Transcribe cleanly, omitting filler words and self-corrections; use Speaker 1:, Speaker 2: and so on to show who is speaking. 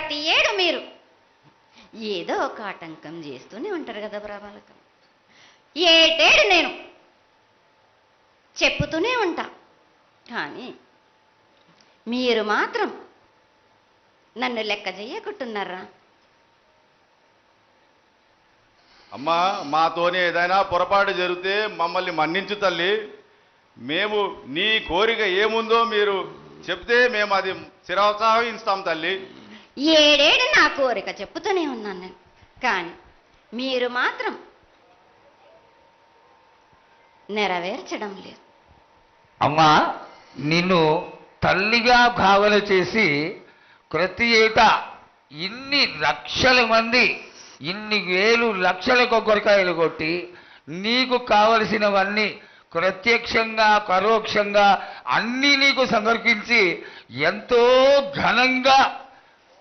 Speaker 1: ప్రతి ఏడు మీరు ఏదో ఒక ఆటంకం చేస్తూనే ఉంటారు కదా ప్రభాలక. ఏటేడు నేను చెప్పుతూనే ఉంటా, కానీ మీరు మాత్రం నన్ను లెక్క చెయ్యకుంటున్నారా?
Speaker 2: అమ్మా, మాతోనే ఏదైనా పొరపాటు జరిగితే మమ్మల్ని మన్నించు తల్లి. మేము నీ కోరిక ఏముందో మీరు చెప్తే మేము అది శిరోత్సాహిస్తాం తల్లి.
Speaker 1: ఏడేడు నా కోరిక చెప్పుతూనే ఉన్నాను నేను, కానీ మీరు మాత్రం నెరవేర్చడం లేదు.
Speaker 3: అమ్మా, నిన్ను తల్లిగా భావన చేసి ప్రతి ఏటా ఇన్ని లక్షల మంది ఇన్ని వేలు లక్షల కొబ్బరికాయలు కొట్టి నీకు కావలసినవన్నీ ప్రత్యక్షంగా పరోక్షంగా అన్నీ నీకు సమర్పించి ఎంతో ఘనంగా